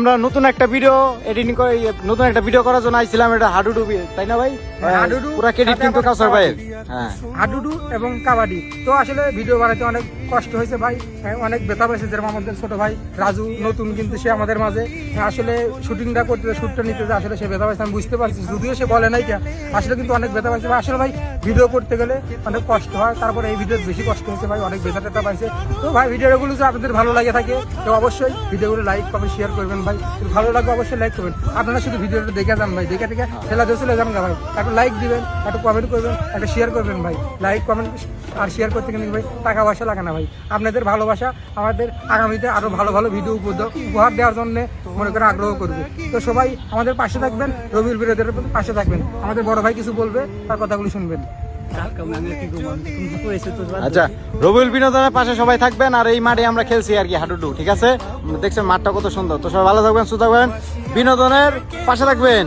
আমরা নতুন একটা ভিডিও এডিটিং করে নতুন একটা ভিডিও করার জন্য আইছিলাম, এটা হাডুডু তাই না ভাই? হাডুডু পুরা ক্রেডিট কিন্তু কাউসার ভাইয়ের। হ্যাঁ, হাডুডু এবং কাবাডি। তো আসলে ভিডিও বানাতে অনেক কষ্ট হয়েছে ভাই, অনেক ব্যথা পেয়েছে। যেরকম আমাদের ছোট ভাই রাজু নতুন, কিন্তু সে আমাদের মাঝে আসলে শুটিংটা করতে শুটটা নিতে যে আসলে সে ব্যথা পাইছে আমি বুঝতে পারছি, যদিও সে বলে নাই কে, আসলে কিন্তু অনেক ব্যথা পাইছে। আসলে ভাই ভিডিও করতে গেলে অনেক কষ্ট হয়, তারপরে এই ভিডিও বেশি কষ্ট হয়েছে ভাই, অনেক ব্যথা টেথা পাইছে। তো ভাই ভিডিওগুলো যদি আপনাদের ভালো লাগে থাকে তো অবশ্যই ভিডিওগুলো লাইক কমেন্ট শেয়ার করবেন ভাই, যদি ভালো লাগবে অবশ্যই লাইক করবেন। আপনারা শুধু ভিডিওটা দেখে যান ভাই, দেখে ঠেলা দিয়ে চলে যান ভাই, একটা লাইক দিবেন, একটা কমেন্ট করবেন, একটা শেয়ার করবেন ভাই। লাইক কমেন্ট আর শেয়ার করতে কিন্তু ভাই টাকা পয়সা লাগে না ভাই, আপনাদের ভালোবাসা আমাদের আগামীতে আরো ভালো ভালো ভিডিও উপহার দেওয়ার জন্য মনে করে আগ্রহ করবে। তো সবাই আমাদের পাশে থাকবেন, রবিউল বিরোধীর পাশে থাকবেন। আমাদের বড় ভাই কিছু বলবে, তার কথাগুলো শুনবেন। আচ্ছা, রবিউল বিনোদনের পাশে সবাই থাকবেন, আর এই মাঠে আমরা খেলছি আর কি হাডুডু, ঠিক আছে? দেখছেন মাঠটা কত সুন্দর। তো সবাই ভালো থাকবেন, সুস্থ থাকবেন, বিনোদনের পাশে থাকবেন।